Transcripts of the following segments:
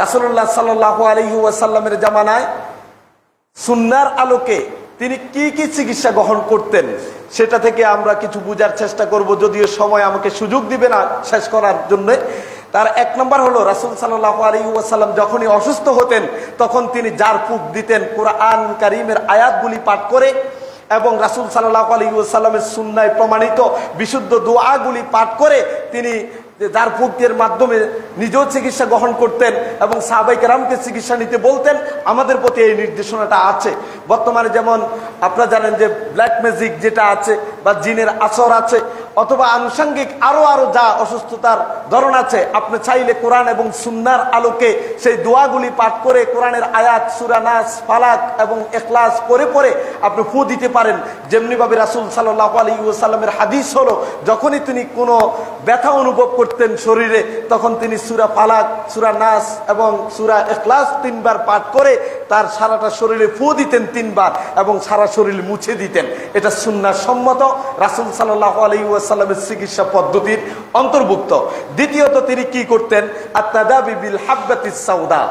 রাসূলুল্লাহ সাল্লাল্লাহু আলাইহি ওয়াসাল্লামের জামানায় সুন্নাহর আলোকে তিনি কি কি চিকিৎসা গ্রহণ করতেন সেটা থেকে আমরা কিছু বোঝার চেষ্টা করব, যদিও সময় আমাকে সুযোগ দিবে না শেষ করার জন্য। তার এক নম্বর হলো, রাসূল সাল্লাল্লাহু আলাইহি ওয়াসাল্লাম যখনই অসুস্থ হতেন তখন তিনি জারফুক দিতেন কোরআন কারীমের আয়াতগুলি পাঠ করে, এবং রাসূল সাল্লাল্লাহু আলাইহি ওয়াসাল্লামের সুন্নায় প্রমাণিত বিশুদ্ধ দোয়াগুলি পাঠ করে তিনি জারফুকের মাধ্যমে নিজেও চিকিৎসা গ্রহণ করতেন এবং সাহাবায়ে কেরামকে চিকিৎসা নিতে বলতেন। আমাদের প্রতি এই নির্দেশনাটা আছে। বর্তমানে যেমন আপনারা জানেন যে ব্ল্যাক ম্যাজিক যেটা আছে বা জিনের আসর আছে, অথবা আনুষঙ্গিক আরো যা অসুস্থতার ধরন আছে, আপনি চাইলে কোরআন এবং সুন্নাহর আলোকে সেই দোয়াগুলি পাঠ করে কোরআনের আয়াত, সূরা নাস, ফালাক এবং ইখলাস পড়ে আপনি ফু দিতে পারেন। যেমনিভাবে রাসূল সাল্লাল্লাহু আলাইহি ওয়াসাল্লামের হাদিস হলো, যখনই তিনি কোনো ব্যথা অনুভব করতেন শরীরে, তখন তিনি সূরা ফালাক, সূরা নাস এবং সূরা ইখলাস 3 বার পাঠ করে তার সারাটা শরীরে ফু দিতেন 3 বার এবং সারা শরীর মুছে দিতেন। এটা সুন্নাহ সম্মত, রাসূল সাল্লাল্লাহু আলাইহি ওয়াসাল্লামের চিকিৎসা পদ্ধতির অন্তর্ভুক্ত। দ্বিতীয়ত তিনি কি করতেন? আত-তাদাবি বিল হাব্বাতিস সাউদা,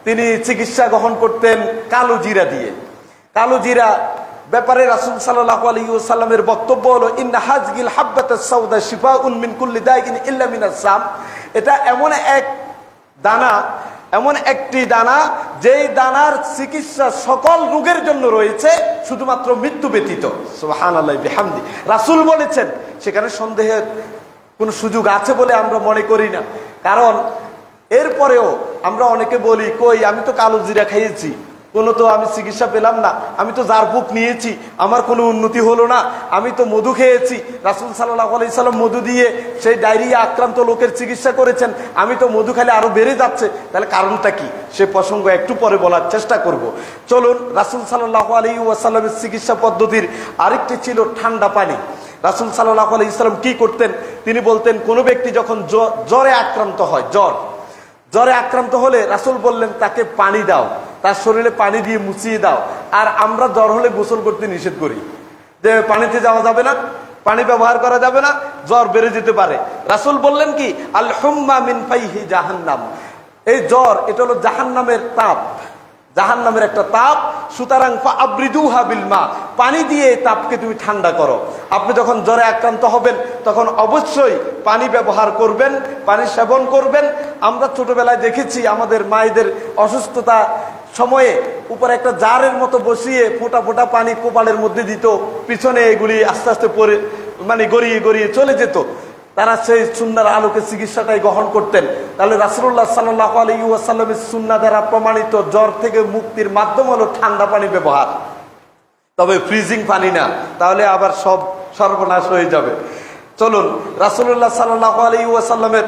তিনি চিকিৎসা গ্রহণ করতেন কালো জিরা দিয়ে। কালো জিরা ব্যাপারে রাসূল সাল্লাল্লাহু আলাইহি ওয়াসাল্লামের বক্তব্য হলো, ইন্না হাযিল হাব্বাতাস সাউদা শিফাউন মিন কুল্লি দাইন ইল্লা মিনাস সাম। এটা এমন এক দানা, এমন একটি দানা, যেই দানার চিকিৎসা সকল রোগের জন্য রয়েছে, শুধুমাত্র মৃত্যু ব্যতীত। সুবহানাল্লাহি বিহামদি। রাসূল বলেছেন, সেখানে সন্দেহের কোনো সুযোগ আছে বলে আমরা মনে করি না। কারণ এরপরেও আমরা অনেকে বলি, কই আমি তো কালো জিরা খাইয়েছি, কোনো তো আমি চিকিৎসা পেলাম না, আমি তো জারফুক নিয়েছি, আমার কোনো উন্নতি হলো না, আমি তো মধু খেয়েছি, রাসূল সাল্লাল্লাহু আলাইহি সাল্লাম মধু দিয়ে সেই ডায়রিয়া আক্রান্ত লোকের চিকিৎসা করেছেন, আমি তো মধু খেলে আরো বেড়ে যাচ্ছে, তাহলে কারণটা কি? সে প্রসঙ্গ একটু পরে বলার চেষ্টা করব। চলুন, রাসূল সাল্লাল্লাহু আলাইহি ওয়াসাল্লামের চিকিৎসা পদ্ধতির আরেকটি ছিল ঠান্ডা পানি। রাসূল সাল্লাল্লাহু আলাইহি সাল্লাম কি করতেন? তিনি বলতেন, কোনো ব্যক্তি যখন জ্বরে আক্রান্ত হয়, জ্বরে আক্রান্ত হলে রাসূল বললেন তাকে পানি দাও, তার শরীরে পানি দিয়ে মুছিয়ে দাও। আর আমরা জ্বর হলে গোসল করতে নিষেধ করি, যে পানিতে যাওয়া যাবে না, পানি ব্যবহার করা যাবে না, জ্বর বেড়ে যেতে পারে। রাসূল বললেন কি, আল হুম্মা মিন ফাইহি জাহান্নাম, এই জ্বর এটা হলো জাহান্নামের তাপ, জাহান্নামের একটা তাপ। সুতরাং ফাআবরিদুহা বিল মা, পানি দিয়ে এই তাপকে তুমি ঠান্ডা করো। আপনি যখন জ্বরে আক্রান্ত হবেন তখন অবশ্যই পানি ব্যবহার করবেন, পানি সেবন করবেন। আমরা ছোটবেলায় দেখেছি আমাদের মায়েদের অসুস্থতা সময়ে উপরে একটা জারের মতো বসিয়ে ফোঁটা ফোঁটা পানি কপালের মধ্যে দিত, পিছনে এগুলি আস্তে আস্তে পরে গড়িয়ে গড়িয়ে চলে যেত। তারা সেই সুন্নাহর আলোকে চিকিৎসাটাই গ্রহণ করতেন। তাহলে রাসূলুল্লাহ সাল্লাল্লাহু আলাইহি ওয়াসাল্লামের সুন্নাহ দ্বারা প্রমাণিত জ্বর থেকে মুক্তির মাধ্যম হলো ঠান্ডা পানি ব্যবহার, তবে ফ্রিজিং পানি না, তাহলে আবার সব সর্বনাশ হয়ে যাবে। চলুন, রাসূলুল্লাহ সাল্লাল্লাহু আলাইহি ওয়াসাল্লামের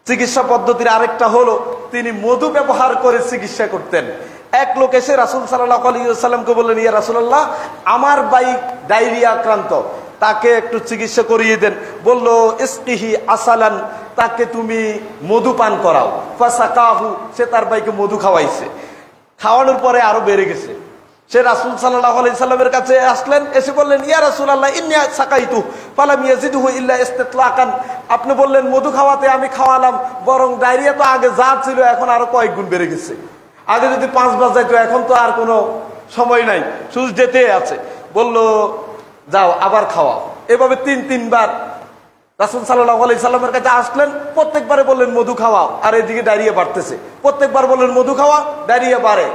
চিকিৎসা পদ্ধতির আরেকটা হলো, তিনি মধু ব্যবহার করে চিকিৎসা করতেন। এক লোক এসে রাসূল সাল্লাল্লাহু আলাইহি ওয়াসাল্লামকে বললেন, ইয়া রাসূলুল্লাহ, আমার ভাই ডায়রিয়া আক্রান্ত, তাকে একটু চিকিৎসা করিয়ে দেন। বলল, ইসকিহি আসালান, তাকে তুমি মধু পান করাও। ফাসাকাহু, সে তার ভাইকে মধু খাওয়াইছে। খাওয়ানোর পরে আরো বেড়ে গেছে। সে রাসূল সাল্লাল্লাহু আলাইহি সাল্লামের কাছে আসলেন, এসে বললেন, ইয়া রাসূলুল্লাহ, ইন্নী সাকাইতু ফালাম ইয়াজিদহু ইল্লা ইসতিতলাকান, আপনি বললেন মধু খাওয়াতে, আমি খাওয়ালাম, বরং ডায়রিয়া তো আগে যা ছিল এখন আরো কয়েক গুণ বেড়ে গেছে। আগে যদি 5 বার যাইতো, এখন তো আর কোনো সময় নাই, শুধু যেতে আছে। বলল, যাও আবার খাওয়াও। এভাবে 3 বার রাসূল সাল্লাল্লাহু আলাইহি সাল্লামের কাছে আসলেন, প্রত্যেকবারে বললেন মধু খাওয়াও, আর এদিকে ডায়রিয়া বাড়তেছে। প্রত্যেকবার বললেন মধু খাওয়া, ডায়রিয়া বাড়ে।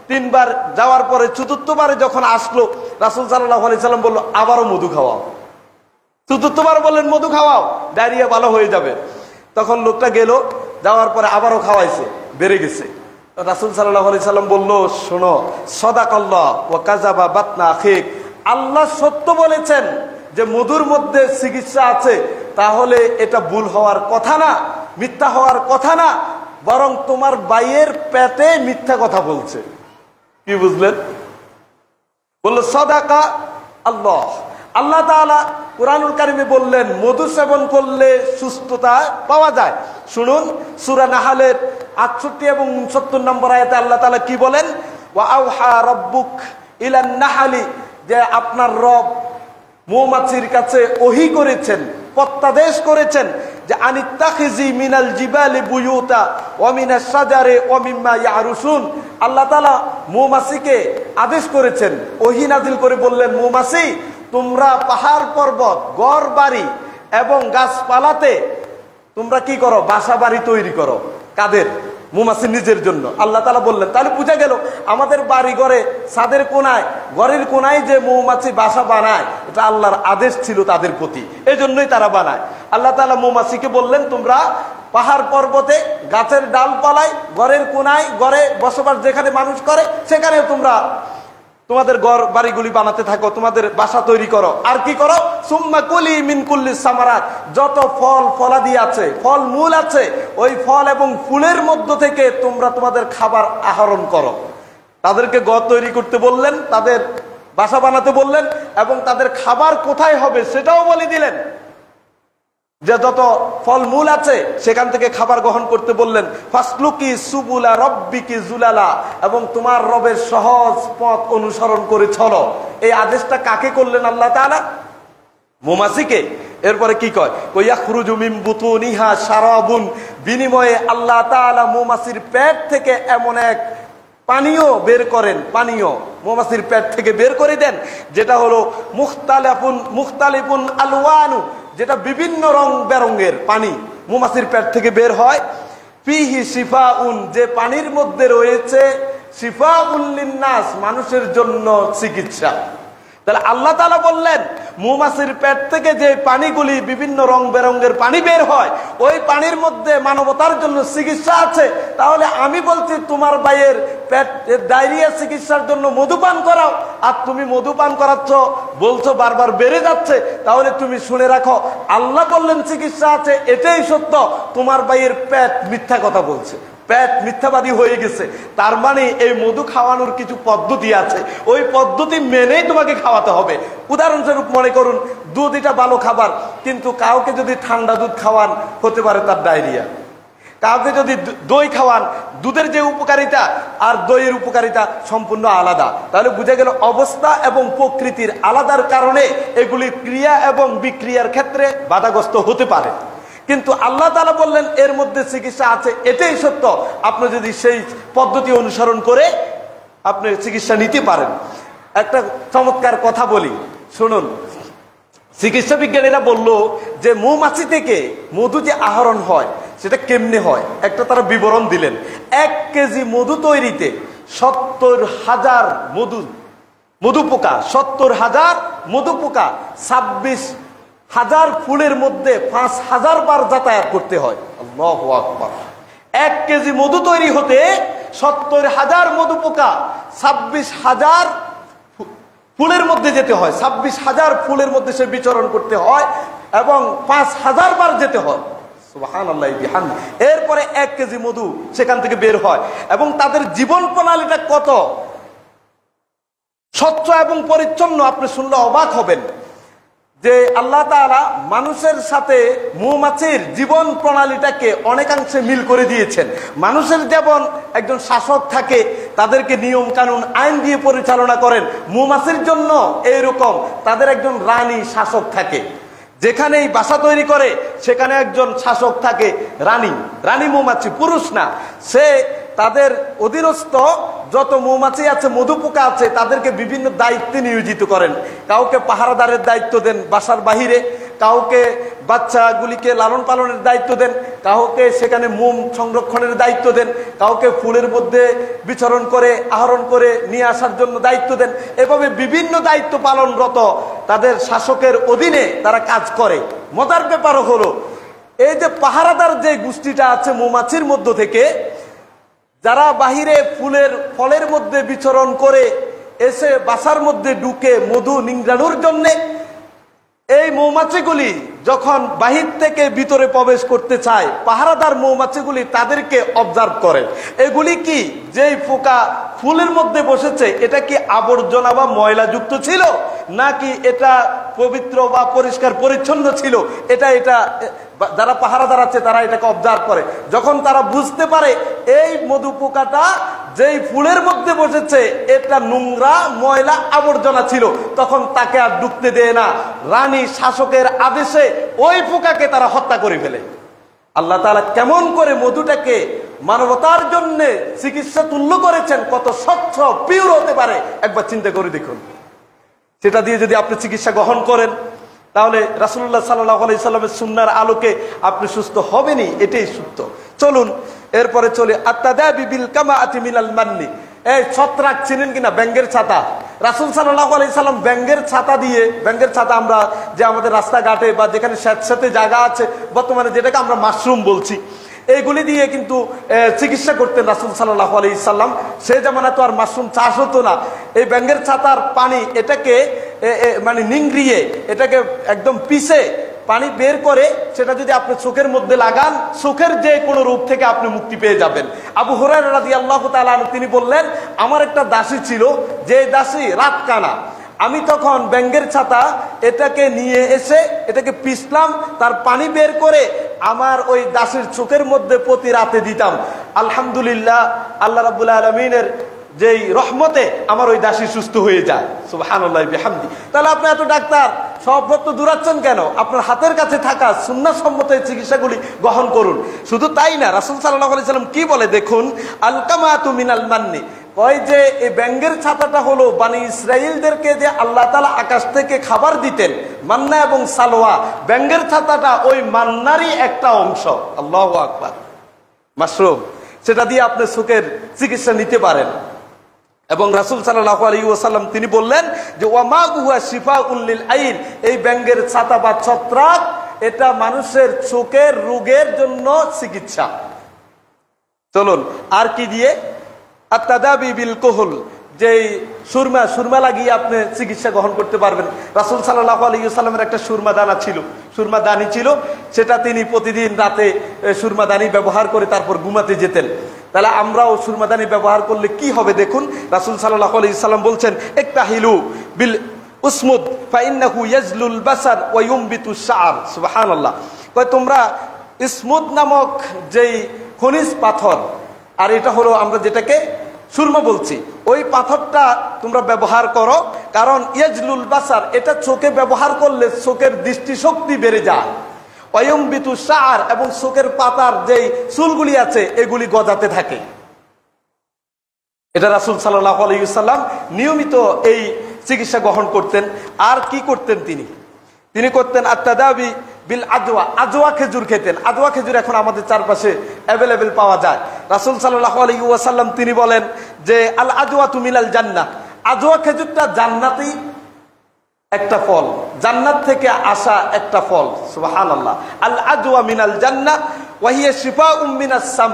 3 বার যাওয়ার পরে 4র্থবারে যখন আসলো, রাসূল সাল্লাল্লাহু আলাইহি সাল্লাম বলল, আবারও মধু খাওয়াও। 4র্থবার বললেন মধু খাওয়াও, ডায়রিয়া ভালো হয়ে যাবে। তখন লোকটা গেল, যাওয়ার পরে আবারও খাওয়াইছে, বেড়ে গেছে। রাসূল সাল্লাল্লাহু আলাইহি সাল্লাম বলল, শোনো, সাদাকাল্লাহ ওয়া কাযাবা বাতনা আখিক, আল্লাহ সত্য বলেছেন যে মধুর মধ্যে চিকিৎসা আছে, তাহলে এটা ভুল হওয়ার কথা না, মিথ্যা হওয়ার কথা না, বরং তোমার ভাইয়ের পেটে মিথ্যা কথা বলছে। কি বুঝলেন? বলল, সাদাকা আল্লাহ, আল্লাহ তাআলা কুরআনুল কারীমে বললেন মধু সেবন করলে সুস্থতা পাওয়া যায়। শুনুন, সূরা নাহলের 68 এবং 69 নম্বর আয়াতে আল্লাহ তাআলা কি বলেন, ওয়া আওহা রাব্বুক ইলান নাহলি, যে আপনার রব মৌমাছির কাছে ওহী করেছেন, প্রত্যাদেশ করেছেন যে আনিত্তাখিজি মিনাল জিবালি বুয়ুতা ওয়া মিনাশ শাজারি ওয়া মিম্মা ইয়ারুশুন। আল্লাহ তাআলা মৌমাছিকে আদেশ করেছেন, ওহী নাজিল করে বললেন, মৌমাছি তোমরা পাহাড় পর্বত, ঘর বাড়ি এবং গাছপালাতে তোমরা কি করো? বাসা বাড়ি তৈরি করো। কাদের? মৌমাছি নিজের জন্য। আল্লাহ তাআলা বললেন, তাহলে বুঝা গেল আমাদের বাড়ি ঘরে ছাদের কোনায়, ঘরের কোনায় যে মৌমাছি বাসা বানায়, এটা আল্লাহর আদেশ ছিল তাদের প্রতি, এই জন্যই তারা বানায়। আল্লাহ তাআলা মৌমাছিকে বললেন, তোমরা পাহাড় পর্বতে, গাছের ডালপালায়, ঘরের কোনায়, ঘরে বসবাস যেখানে মানুষ করে সেখানে তোমরা তোমাদের ঘর বাড়িগুলি বানাতে থাকো, তোমাদের বাসা তৈরি করো। আর কি করো? সুম্মা কুলি মিন কুল্লিস সামারাত, যত ফল ফলাদি আছে, ফল মূল আছে, ওই ফল এবং ফুলের মধ্য থেকে তোমরা তোমাদের খাবার আহরণ করো। তাদেরকে ঘর তৈরি করতে বললেন, তাদের বাসা বানাতে বললেন, এবং তাদের খাবার কোথায় হবে সেটাও বলে দিলেন, যে যত ফল মূল আছে সেখান থেকে খাবার গ্রহণ করতে বললেন। ফাসলুকি সুবুলা রব্বিকি জুলালা, এবং তোমার রবের সহজ পথ অনুসরণ করে চলো। এই আদেশটা কাকে করলেন? আল্লাহ তাআলা মৌমাছিকে। এরপরে কি কয়? ইয়াখরুজু মিন বুতুনিহা শারাবুন, বিনিময়ে আল্লাহ তাআলা মৌমাছির পেট থেকে এমন এক পানীয় বের করেন, পানীয় মৌমাছির পেট থেকে বের করে দেন, যেটা হলো মুখতালিফুন আলওয়ানু, যেটা বিভিন্ন রং বেরঙের পানি মৌমাছির পেট থেকে বের হয়। ফিহি শিফাউন, যে পানির মধ্যে রয়েছে শিফাউন লিন্নাস, মানুষের জন্য চিকিৎসা। তাহলে আল্লাহ তাআলা বললেন, মৌমাছির পেট থেকে যে পানিগুলি বিভিন্ন রং বেরঙের পানি বের হয়, ওই পানির মধ্যে মানবতার জন্য চিকিৎসা আছে। তাহলে আমি বলছি তোমার ভাইয়ের পেট ডায়রিয়া চিকিৎসার জন্য মধুপান করাও, আর তুমি মধুপান করাচ্ছ, বলছো বারবার বেড়ে যাচ্ছে। তাহলে তুমি শুনে রাখো, আল্লাহ বললেন চিকিৎসা আছে, এটাই সত্য। তোমার ভাইয়ের পেট মিথ্যা কথা বলছে, পেট মিথ্যাবাদী হয়ে গেছে। তার মানে এই মধু খাওয়ানোর কিছু পদ্ধতি আছে, ওই পদ্ধতি মেনেই তোমাকে খাওয়াতে হবে। উদাহরণস্বরূপ মনে করুন, দুধ এটা ভালো খাবার, কিন্তু কাউকে যদি ঠান্ডা দুধ খাওয়ান, হতে পারে তার ডায়রিয়া। কাউকে যদি দই খাওয়ান, দুধের যে উপকারিতা আর দইয়ের উপকারিতা সম্পূর্ণ আলাদা। তাহলে বুঝা গেল অবস্থা এবং প্রকৃতির আলাদার কারণে এগুলি ক্রিয়া এবং বিক্রিয়ার ক্ষেত্রে বাধাগ্রস্ত হতে পারে। কিন্তু আল্লাহ তাআলা বললেন এর মধ্যে চিকিৎসা আছে, এটাই সত্য। আপনি যদি সেই পদ্ধতি অনুসরণ করে আপনি চিকিৎসা নিতে পারেন। একটা চমৎকার কথা বলি, শুনুন। চিকিৎসা বিজ্ঞানীরা বলল যে মৌমাছি থেকে মধু যে আহরণ হয় সেটা কেমনে হয়, একটা তারা বিবরণ দিলেন। 1 কেজি মধু তৈরিতে 70,000 মধু পোকা, 70,000 মধু পোকা 26,000 ফুলের মধ্যে 5,000 বার যাতায়াত করতে হয়। আল্লাহু আকবার। 1 কেজি মধু তৈরি হতে 70,000 মধু পোকা 26,000 ফুলের মধ্যে যেতে হয়, 26,000 ফুলের মধ্যে সে বিচরণ করতে হয়, এবং 5,000 বার যেতে হয়। সুবহানাল্লাহ বিহামদি। এরপরে 1 কেজি মধু সেখান থেকে বের হয়, এবং তাদের জীবন প্রণালীটা কত স্বচ্ছ এবং পরিচ্ছন্ন আপনি শুনলে অবাক হবেন। যে আল্লাহ তাআলা মানুষের সাথে মৌমাছির জীবন প্রণালীটাকে অনেকাংশে মিল করে দিয়েছেন। মানুষের যেমন একজন শাসক থাকে, তাদেরকে নিয়ম কানুন আইন দিয়ে পরিচালনা করেন, মৌমাছির জন্য এইরকম তাদের একজন রানী শাসক থাকে। যেখানেই বাসা তৈরি করে সেখানে একজন শাসক থাকে, রানী মৌমাছি, পুরুষ না। সে তাদের অধীনস্থ যত মৌমাছি আছে, মধু পোকা আছে, তাদেরকে বিভিন্ন দায়িত্বে নিয়োজিত করেন। কাউকে পাহারাদারের দায়িত্ব দেন বাসার বাহিরে, কাউকে বাচ্চাগুলিকে লালন পালনের দায়িত্ব দেন, কাউকে সেখানে মোম সংরক্ষণের দায়িত্ব দেন, কাউকে ফুলের মধ্যে বিচরণ করে আহরণ করে নিয়ে আসার জন্য দায়িত্ব দেন। এভাবে বিভিন্ন দায়িত্ব পালনরত তাদের শাসকের অধীনে তারা কাজ করে। মজার ব্যাপারও হলো, এই যে পাহারাদার যে গোষ্ঠীটা আছে মৌমাছির মধ্য থেকে, যারা বাহিরে ফলের মধ্যে বিচরণ করে এসে বাসার মধ্যে ঢুকে মধু নিংড়ানোর জন্য, এই মৌমাছিগুলি যখন বাহির থেকে ভিতরে প্রবেশ করতে চায়, পাহারাদার মৌমাছিগুলি তাদেরকে অবজার্ভ করে। এগুলি কি, যেই পোকা ফুলের মধ্যে বসেছে, এটা কি আবর্জনা বা ময়লা যুক্ত ছিল, নাকি এটা পবিত্র বা পরিষ্কার পরিচ্ছন্ন ছিল, এটা যারা পাহারাদার আছে তারা এটাকে অবজার্ভ করে। যখন তারা বুঝতে পারে এই মধু পোকাটা যেই ফুলের মধ্যে বসেছে এটা নোংরা ময়লা আবর্জনা ছিল, তখন তাকে আর ঢুকতে দেয় না। রানী শাসকের আদেশে ওই পোকাকে তারা হত্যা করে ফেলে। আল্লাহ তাআলা কেমন করে মধুটাকে মানবতার জন্য চিকিৎসা তুল্য করেছেন, কত স্বচ্ছ পিওর হতে পারে একবার চিন্তা করে দেখুন। সেটা দিয়ে যদি আপনি চিকিৎসা গ্রহণ করেন, তাহলে রাসূলুল্লাহ সাল্লাল্লাহু আলাইহি সাল্লামের সুন্নাহর আলোকে আপনি সুস্থ হবেনই, এটাই সত্য। চলুন এরপরে চলে আত-তাদাবি বিল কামাআতি মিনাল মান্নি। এই ছত্রাক চিনেন কিনা? ব্যাঙের ছাতা। রাসূল সাল্লাল্লাহু আলাইহি সাল্লাম ব্যাঙের ছাতা দিয়ে, ব্যাঙের ছাতা আমরা যে আমাদের রাস্তাঘাটে বা যেখানে স্যাঁতস্যাঁতে জায়গা আছে, বর্তমানে যেটাকে আমরা মাশরুম বলছি, এইগুলি দিয়ে কিন্তু চিকিৎসা করতেন রাসূল সাল্লাল্লাহু আলাইহি সাল্লাম। সেই জামানা তো আর মাশরুম চাষ হতো না। এই ব্যাঙের ছাতার পানি এটাকে মানে নিংড়িয়ে এটাকে একদম পিষে পানি বের করে সেটা যদি আপনি চোখের মধ্যে লাগান, চোখের যে কোনো রোগ থেকে আপনি মুক্তি পেয়ে যাবেন। আবু হুরায়রা রাদিয়াল্লাহু তাআলা আনহু তিনি বললেন, আমার একটা দাসী ছিল, যে দাসী রাত কানা। আমি তখন ব্যাঙের ছাতা এটাকে নিয়ে এসে এটাকে পিষলাম, তার পানি বের করে আমার ওই দাসীর চোখের মধ্যে প্রতি রাতে দিতাম। আলহামদুলিল্লাহ, আল্লাহ রাব্বুল আলামিনের যেই রহমতে আমার ওই দাসী সুস্থ হয়ে যায়। সুবহানাল্লাহি বিহামদি। তাহলে আপনি এত ডাক্তার সব তো দূরাচ্ছেন কেন? আপনার হাতের কাছে থাকা সুন্নাহসম্মত এই চিকিৎসাগুলি গ্রহণ করুন। শুধু তাই না, রাসূল সাল্লাল্লাহু আলাইহি সাল্লাম কি বলে দেখুন, আল কামাতু মিনাল মান্নি। ওই যে এই ব্যাঙের ছাতাটা হলো বানি ইসরাইলদেরকে যে আল্লাহ তাআলা আকাশ থেকে খাবার দিতেন, মান্না এবং সালোয়া, ব্যাঙের ছাতাটা ওই মান্নারই একটা অংশ। আল্লাহু আকবার। মাশরুম, সেটা দিয়ে আপনি চোখের চিকিৎসা নিতে পারেন। এবং রাসূল সাল্লাল্লাহু আলাইহি ওয়াসাল্লাম তিনি বললেন যে ওয়ামা হুয়া শিফাউল লিল আইন, এই ব্যাঙের ছাতা বা ছত্রাক এটা মানুষের চোখের রোগের জন্য চিকিৎসা। চলুন আর কি দিয়ে? আত-তাদাবি বিল কুহুল, যেই সুরমা লাগিয়ে আপনি চিকিৎসা গ্রহণ করতে পারবেন। রাসূল সাল্লাল্লাহু আলাইহি ওয়াসাল্লামের একটা সুরমা দানি ছিল, সেটা তিনি প্রতিদিন রাতে সুরমাদানি ব্যবহার করে তারপর ঘুমাতে যেতেন। তাহলে আমরাও সুরমাদানি ব্যবহার করলে কি হবে দেখুন। রাসূল সাল্লাল্লাহু আলাইহি সাল্লাম বলছেন, ইকতাহিলু বিল উসমুদ ফাইন্নাহু ইয়াজলুল বাসার ওয়া ইউমবিতুশ শা'r। সুবহানাল্লাহ। কয় তোমরা ইসমুদ নামক যেই খনিজ পাথর, আর এটা হলো আমরা যেটাকে সুরমা বলছি, ওই পাথরটা তোমরা ব্যবহার করো, কারণ ইয়াজলুল বাসার, এটা চোখে ব্যবহার করলে চোখের দৃষ্টিশক্তি বেড়ে যায়। ওয়ায়ুমবিতুশ শা'r, এবং চোখের পাতার যেই চুলগুলি আছে এগুলি গজাতে থাকে। এটা রাসূল সাল্লাল্লাহু আলাইহি ওয়াসাল্লাম নিয়মিত এই চিকিৎসা গ্রহণ করতেন। আর কি করতেন তিনি করতেন আত-তাদাবি বিল আজওয়া, আজওয়া খেজুর খেতেন। আজওয়া খেজুর এখন আমাদের চারপাশে অ্যাভেলেবেল পাওয়া যায়। রাসূল সাল্লাল্লাহু আলাইহি ওয়াসাল্লাম তিনি বলেন যে আল আজওয়াতু মিনাল জান্নাহ, আজওয়া খেজুরটা জান্নাতি একটা ফল, জান্নাত থেকে আসা একটা ফল। সুবহানাল্লাহ। আল আজওয়া মিনাল জান্নাহ ওয়া হিয়া শিফাউম মিনাস সাম।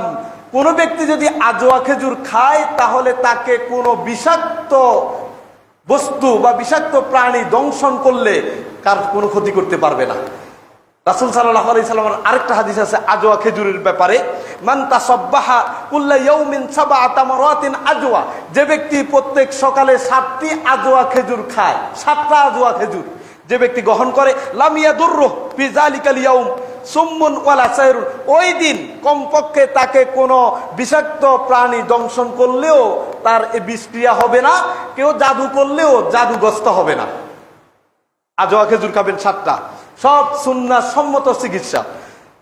কোন ব্যক্তি যদি আজওয়া খেজুর খায় তাহলে তাকে কোনো বিষাক্ত বস্তু বা বিষাক্ত প্রাণী দংশন করলে কার কোনো ক্ষতি করতে পারবে না। রাসূল সাল্লাল্লাহু আলাইহি সাল্লামের আরেকটা হাদিস আছে আজওয়া খেজুরের ব্যাপারে, মান তাসাব্বাহা কুল্লা ইয়াউমিন সাবআ তামারাতিন আজওয়া, যে ব্যক্তি প্রত্যেক সকালে 7টি আজওয়া খেজুর খায়, 7টা আজওয়া খেজুর যে ব্যক্তি গ্রহণ করে, লাম ইয়াদুররু ফি যালিকাল ইয়াউম সুম্মুন ওয়ালা সাইরুন, ওই দিন কমপক্ষে তাকে কোনো বিষাক্ত প্রাণী দংশন করলেও তার এই বিষক্রিয়া হবে না, কেউ জাদু করলেও জাদুগ্রস্ত হবে না। আজওয়া খেজুর খাবেন 7টা, সব সুন্নাহ সম্মত চিকিৎসা।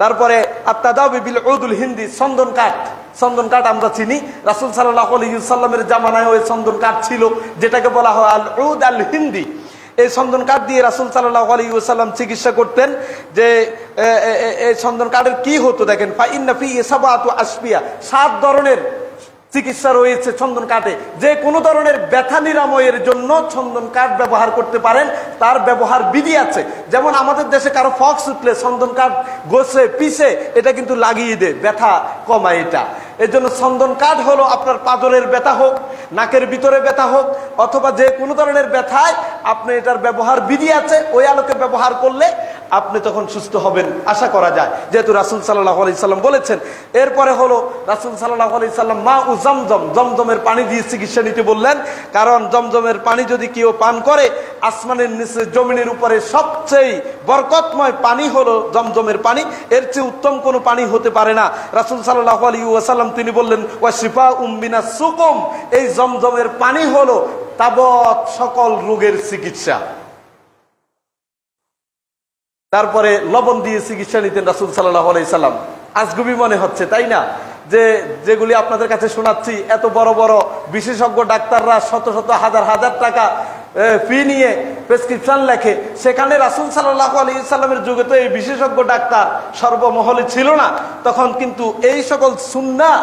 তারপরে আত-তাদাবি বিল উদুল হিন্দি, চন্দন কাঠ আমরা চিনি। রাসূল সাল্লাল্লাহু আলাইহি ওয়াসাল্লামের জামানায় ওই চন্দন কাঠ ছিল, যেটাকে বলা হয় আল উদ আল হিন্দি। এই চন্দন কাঠ দিয়ে রাসূল সাল্লাল্লাহু আলাইহি ওয়াসাল্লাম চিকিৎসা করতেন। যে এই চন্দন কাঠের কি হতো দেখেন, ফা ইন্না ফি সাবাতু আসফিয়া, 7 ধরনের চিকিৎসা রয়েছে চন্দন কাঠে। যে কোনো ধরনের ব্যথা নিরাময়ের জন্য চন্দন কাঠ ব্যবহার করতে পারেন, তার ব্যবহার বিধি আছে। যেমন আমাদের দেশে কারো ফক্স উঠলে চন্দন কাঠ ঘষে পিষে এটা কিন্তু লাগিয়ে দেয়, ব্যথা কমায় এটা। এর জন্য চন্দন কাঠ হলো আপনার পাজরের ব্যথা হোক, নাকের ভিতরে ব্যথা হোক, অথবা যে কোনো ধরনের ব্যথায় আপনি এটার ব্যবহার বিধি আছে, ওই আলোকে ব্যবহার করলে আপনি তখন সুস্থ হবেন আশা করা যায়, যেহেতু রাসূল সাল্লাল্লাহু আলাইহি সাল্লাম বলেছেন। এরপরে হলো রাসূল সাল্লাল্লাহু আলাইহি সাল্লাম মা উ জমজম, জমজমের পানি দিয়ে চিকিৎসা নিতে বললেন। কারণ জমজমের পানি যদি কেউ পান করে, আসমানের নিচে জমিনের উপরে সবচেয়ে বরকতময় পানি হলো জমজমের পানি, এর চেয়ে উত্তম কোনো পানি হতে পারে না। রাসূল সাল্লাল্লাহু আলাইহি ওয়াসাল্লাম তিনি বললেন ওয়া শিফাউম মিনাস সুকুম, এই জমজমের পানি হলো তাবৎ সকল রোগের চিকিৎসা। তারপরে লবণ দিয়ে চিকিৎসা নিতেন রাসূল সাল্লাল্লাহু আলাইহি সাল্লাম। আজগুবি মনে হচ্ছে, তাই না, যে যেগুলি আপনাদের কাছে শোনাচ্ছি, এত বড় বড় বিশেষজ্ঞ ডাক্তাররা শত শত হাজার হাজার টাকা ফি নিয়ে প্রেসক্রিপশন লেখে, সেখানে রাসূল সাল্লাল্লাহু আলাইহি সাল্লামের যুগে তো এই বিশেষজ্ঞ ডাক্তার সর্বমহলে ছিল না। তখন কিন্তু এই সকল সুন্নাহ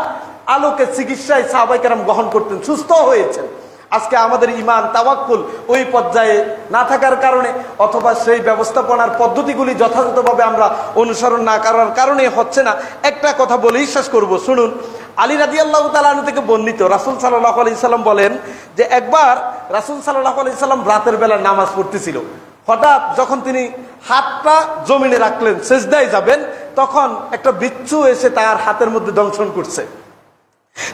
আলোকে চিকিৎসায় সাহাবায়ে কেরাম গ্রহণ করতেন, সুস্থ হয়েছেন। আজকে আমাদের ঈমান তাওয়াক্কুল ওই পর্যায়ে না থাকার কারণে, অথবা সেই ব্যবস্থাপনার পদ্ধতিগুলি যথাযথভাবে আমরা অনুসরণ না করার কারণে হচ্ছে না। একটা কথা বলেই শেষ করব, শুনুন। আলী রাদিয়াল্লাহু তাআলা আনহু থেকে বর্ণিত, রাসূল সাল্লাল্লাহু আলাইহি সাল্লাম বলেন যে একবার রাসূল সাল্লাল্লাহু আলাইহি সাল্লাম রাতের বেলা নামাজ পড়তেছিল। হঠাৎ যখন তিনি হাতটা জমিনে রাখলেন, সিজদায় যাবেন, তখন একটা বিচ্ছু এসে তার হাতের মধ্যে দংশন করছে।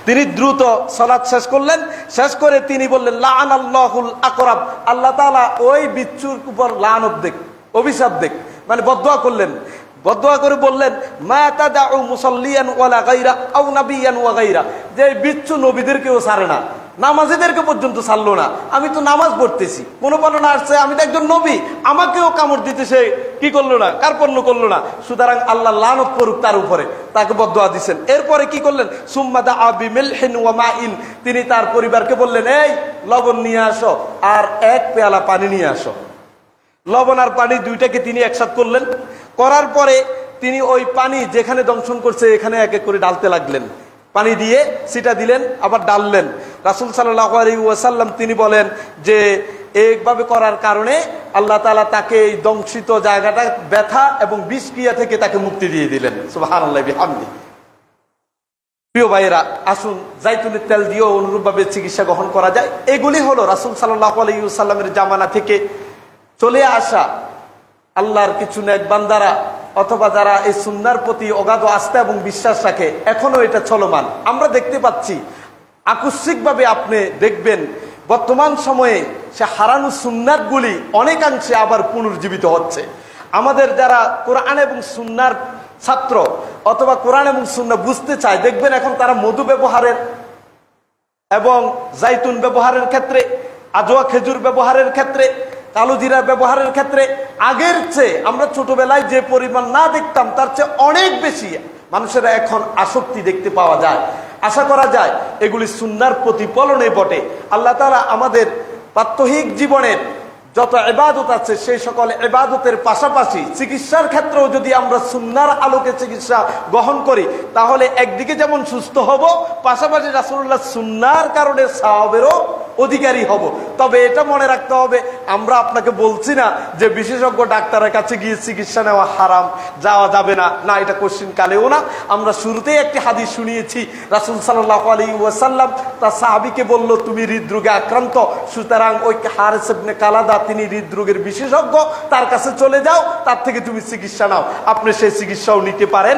তিনি দ্রুত সালাত শেষ করলেন, শেষ করে তিনি বললেন লাআনাল্লাহুল আকরাব, আল্লাহ তাআলা ওই বিচ্ছুর উপর লানত দেখ, অভিশাপ দেখ, মানে বদদুয়া করলেন। বদদুয়া করে বললেন মা তাদাউ মুসাল্লিয়ান ওয়ালা গায়রা আও নাবিয়ান ওয়া গায়রা, যে বিচ্ছু নবীদেরকেও ছাড়ে না, নামাজীদেরকে পর্যন্ত ছাড়লো না। আমি তো নামাজ পড়তেছি, কোনো বর্ণনা আসছে আমি তো একজন নবী, আমাকেও কামড় দিতে সে কি করলো না, কার্পণ্য করলো না। সুতরাং আল্লাহ লানত করুক তার উপরে, তাকে বদদুয়া দিচ্ছেন। এরপরে কি করলেন, সুম্মা দাআ বিমিলহিন ওয়া মাইন, তিনি তার পরিবারকে বললেন এই লবণ নিয়ে আসো আর এক পেয়ালা পানি নিয়ে আসো। লবণ আর পানি দুইটাকে তিনি একসাথে করলেন। করার পরে তিনি ওই পানি যেখানে দংশন করছে এখানে এক এক করে ডালতে লাগলেন, পানি দিয়ে সিটা দিলেন, আবার ডাললেন। রাসূল সাল্লাল্লাহু আলাইহি ওয়াসাল্লাম তিনি বলেন যে এইভাবে করার কারণে আল্লাহ তাআলা তাকে এই দংশিত জায়গাটা ব্যথা এবং বিষক্রিয়া থেকে তাকে মুক্তি দিয়ে দিলেন। সুবহানাল্লাহি বিহামদি। প্রিয় ভাইয়েরা, আসুন জাইতুনের তেল দিয়েও অনুরূপভাবে চিকিৎসা গ্রহণ করা যায়। এগুলি হলো রাসূল সাল্লাল্লাহু আলাইহি ওয়াসাল্লামের জামানা থেকে চলে আসা আল্লাহর কিছু নেক বান্দারা, অথবা যারা এই সুন্নাহর প্রতি অগাধ আস্থা এবং বিশ্বাস রাখে, এখনো এটা চলমান। আমরা দেখতে পাচ্ছি আকস্মিকভাবে আপনি দেখবেন বর্তমান সময়ে সে হারানো সুন্নাতগুলি অনেকাংশে আবার পুনর্জীবিত হচ্ছে। আমাদের যারা কোরআন এবং সুন্নাহর ছাত্র, অথবা কোরআন এবং সুন্নাহ বুঝতে চায়, দেখবেন এখন তারা মধু ব্যবহারের এবং জাইতুন ব্যবহারের ক্ষেত্রে, আজওয়া খেজুর ব্যবহারের ক্ষেত্রে, কালো জিরা ব্যবহারের ক্ষেত্রে আগের চেয়ে আমরা ছোটবেলায় যে পরিমাণ না দেখতাম তার চেয়ে অনেক বেশি মানুষেরা এখন আসক্তি দেখতে পাওয়া যায়। আশা করা যায় এগুলি সুন্নাহর প্রতিফলনে বটে। আল্লাহ তাআলা আমাদের প্রাত্যহিক জীবনের যত ইবাদত আছে সেই সকল ইবাদতের পাশাপাশি চিকিৎসার ক্ষেত্রেও যদি আমরা সুন্নাহর আলোকে চিকিৎসা গ্রহণ করি, তাহলে একদিকে যেমন সুস্থ হব, পাশাপাশি রাসূলুল্লাহ সুন্নাহর কারণে সওয়াবেরও অধিকারী হব। তবে এটা মনে রাখতে হবে, আমরা আপনাকে বলছি না যে বিশেষজ্ঞ ডাক্তারের কাছে গিয়ে চিকিৎসা নেওয়া হারাম, যাওয়া যাবে না, না, এটা কোশ্চিন কালেও না। আমরা শুরুতেই একটি হাদিস শুনিয়েছি, রাসূল সাল্লাল্লাহু আলাইহি ওয়াসাল্লাম তার সাহাবীকে বলল তুমি হৃদরোগে আক্রান্ত, সুতরাং ওই হারিস ইবনে কালাদা তিনি হৃদরোগের বিশেষজ্ঞ, তার কাছে চলে যাও, তার থেকে তুমি চিকিৎসা নাও। আপনি সেই চিকিৎসাও নিতে পারেন।